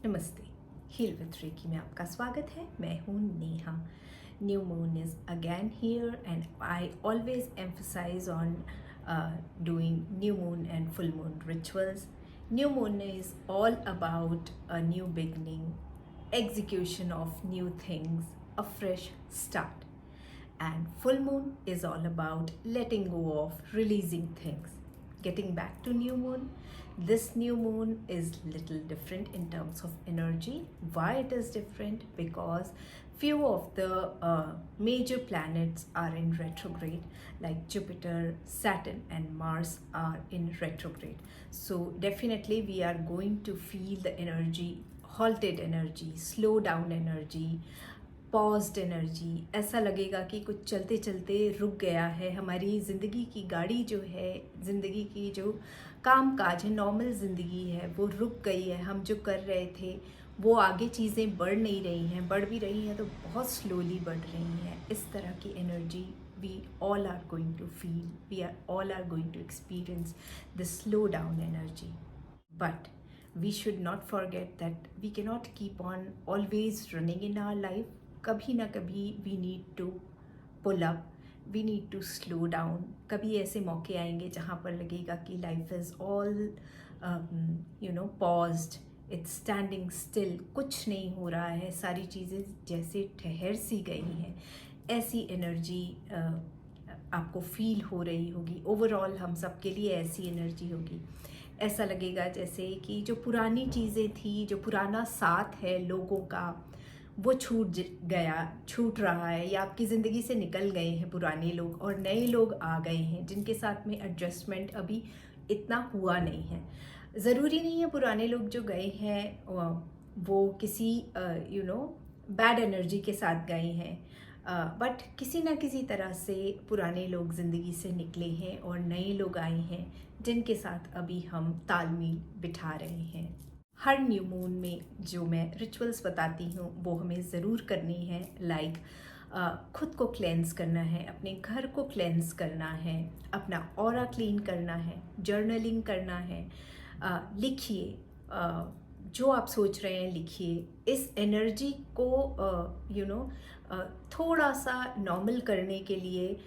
नमस्ते। Heal with recce में आपका स्वागत है। मैं हूँ Neha. New moon is again here and I always emphasise on doing new moon and full moon rituals. New moon is all about a new beginning, execution of new things, a fresh start. And full moon is all about letting go of, releasing things. Getting back to new moon, this new moon is little different in terms of energy. Why it is different? Because few of the major planets are in retrograde, like Jupiter, Saturn and Mars are in retrograde. So definitely we are going to feel the energy, halted energy, slow down energy, paused energy. ऐसा लगेगा कि कुछ चलते चलते रुक गया है। हमारी ज़िंदगी की गाड़ी जो है, ज़िंदगी की जो काम काज है, नॉर्मल ज़िंदगी है, वो रुक गई है। हम जो कर रहे थे वो आगे चीज़ें बढ़ नहीं रही हैं, बढ़ भी रही हैं तो बहुत स्लोली बढ़ रही हैं। इस तरह की energy we all are going to feel, we are all are going to experience this slow down energy. But we should not forget that we cannot keep on always running in our life. कभी ना कभी we need to pull up, we need to slow down. कभी ऐसे मौके आएंगे जहाँ पर लगेगा कि life is all paused, it's standing still, कुछ नहीं हो रहा है, सारी चीज़ें जैसे ठहर सी गई हैं। ऐसी एनर्जी आपको फील हो रही होगी। ओवरऑल हम सब के लिए ऐसी एनर्जी होगी। ऐसा लगेगा जैसे कि जो पुरानी चीज़ें थी, जो पुराना साथ है लोगों का, वो छूट रहा है, या आपकी ज़िंदगी से निकल गए हैं पुराने लोग और नए लोग आ गए हैं जिनके साथ में एडजस्टमेंट अभी इतना हुआ नहीं है। ज़रूरी नहीं है पुराने लोग जो गए हैं वो किसी बैड एनर्जी के साथ गए हैं, बट किसी ना किसी तरह से पुराने लोग ज़िंदगी से निकले हैं और नए लोग आए हैं जिनके साथ अभी हम तालमेल बिठा रहे हैं। हर न्यू मून में जो मैं रिचुअल्स बताती हूँ वो हमें ज़रूर करनी है। लाइक खुद को क्लेंस करना है, अपने घर को क्लेंस करना है, अपना ऑरा क्लीन करना है, जर्नलिंग करना है। लिखिए, जो आप सोच रहे हैं लिखिए। इस एनर्जी को थोड़ा सा नॉर्मल करने के लिए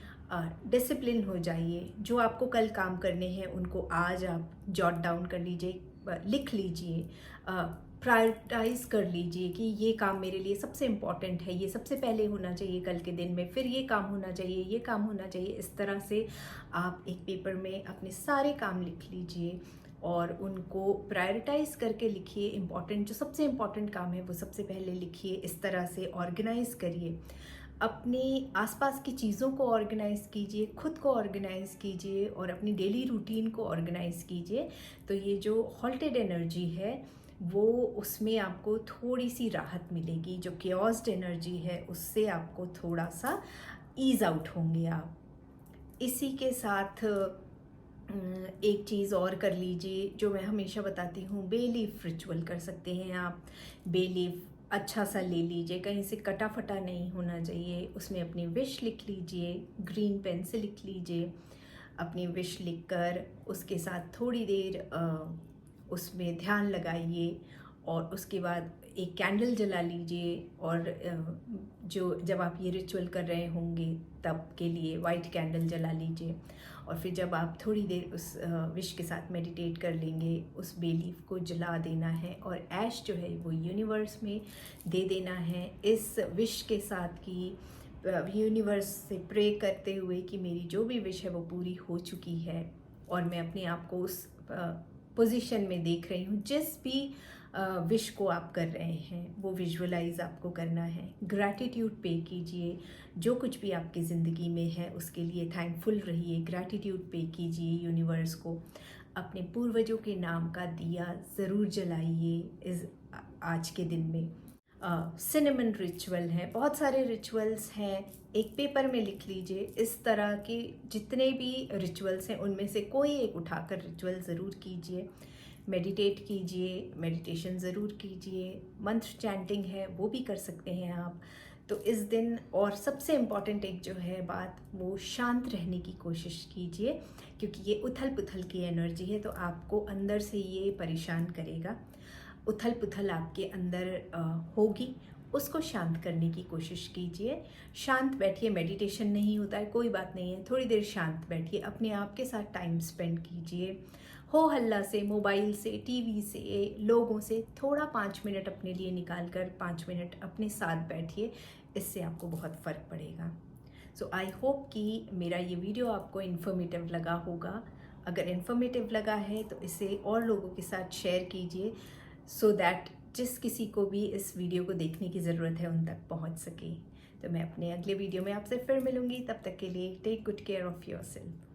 डिसिप्लिन हो जाइए। जो आपको कल काम करने हैं उनको आज आप जॉट डाउन कर लीजिए, लिख लीजिए, प्रायोरिटाइज़ कर लीजिए कि ये काम मेरे लिए सबसे इम्पॉर्टेंट है, ये सबसे पहले होना चाहिए कल के दिन में, फिर ये काम होना चाहिए, ये काम होना चाहिए। इस तरह से आप एक पेपर में अपने सारे काम लिख लीजिए और उनको प्रायोरिटाइज़ करके लिखिए। इम्पॉर्टेंट, जो सबसे इम्पॉर्टेंट काम है वो सबसे पहले लिखिए। इस तरह से ऑर्गेनाइज़ करिए, अपने आसपास की चीज़ों को ऑर्गेनाइज़ कीजिए, खुद को ऑर्गेनाइज़ कीजिए और अपनी डेली रूटीन को ऑर्गेनाइज़ कीजिए। तो ये जो हॉल्टेड एनर्जी है वो, उसमें आपको थोड़ी सी राहत मिलेगी। जो केओस्ड एनर्जी है उससे आपको थोड़ा सा ईज़ आउट होंगे आप। इसी के साथ एक चीज़ और कर लीजिए जो मैं हमेशा बताती हूँ, बे लीफ रिचुअल कर सकते हैं आप। बे लीफ अच्छा सा ले लीजिए, कहीं से कटा फटा नहीं होना चाहिए। उसमें अपनी विश लिख लीजिए, ग्रीन पेन से लिख लीजिए। अपनी विश लिखकर उसके साथ थोड़ी देर उसमें ध्यान लगाइए और उसके बाद एक कैंडल जला लीजिए। और जो जब आप ये रिचुअल कर रहे होंगे तब के लिए वाइट कैंडल जला लीजिए। और फिर जब आप थोड़ी देर उस विश के साथ मेडिटेट कर लेंगे, उस बेलीफ को जला देना है और ऐश जो है वो यूनिवर्स में दे देना है, इस विश के साथ कि यूनिवर्स से प्रे करते हुए कि मेरी जो भी विश है वो पूरी हो चुकी है और मैं अपने आप को उस पोजीशन में देख रही हूँ। जिस भी विश को आप कर रहे हैं वो विजुअलाइज आपको करना है। ग्रैटिट्यूड पे कीजिए, जो कुछ भी आपकी ज़िंदगी में है उसके लिए थैंकफुल रहिए, ग्रैटिट्यूड पे कीजिए यूनिवर्स को। अपने पूर्वजों के नाम का दिया ज़रूर जलाइए इस आज के दिन में। सिनेमन रिचुअल है, बहुत सारे रिचुअल्स हैं, एक पेपर में लिख लीजिए। इस तरह के जितने भी रिचुअल्स हैं उनमें से कोई एक उठाकर रिचुअल ज़रूर कीजिए। मेडिटेट कीजिए, मेडिटेशन ज़रूर कीजिए। मंत्र चैंटिंग है वो भी कर सकते हैं आप। तो इस दिन, और सबसे इम्पॉर्टेंट एक जो है बात, वो शांत रहने की कोशिश कीजिए, क्योंकि ये उथल पुथल की एनर्जी है तो आपको अंदर से ये परेशान करेगा। उथल पुथल आपके अंदर होगी, उसको शांत करने की कोशिश कीजिए। शांत बैठिए, मेडिटेशन नहीं होता है, कोई बात नहीं है, थोड़ी देर शांत बैठिए, अपने आप के साथ टाइम स्पेंड कीजिए। हो हल्ला से, मोबाइल से, टीवी से, लोगों से थोड़ा 5 मिनट अपने लिए निकाल कर 5 मिनट अपने साथ बैठिए, इससे आपको बहुत फ़र्क पड़ेगा। सो आई होप कि मेरा ये वीडियो आपको इन्फॉर्मेटिव लगा होगा। अगर इन्फॉर्मेटिव लगा है तो इसे और लोगों के साथ शेयर कीजिए, सो दैट जिस किसी को भी इस वीडियो को देखने की ज़रूरत है उन तक पहुंच सके। तो मैं अपने अगले वीडियो में आपसे फिर मिलूंगी, तब तक के लिए take good care of yourself.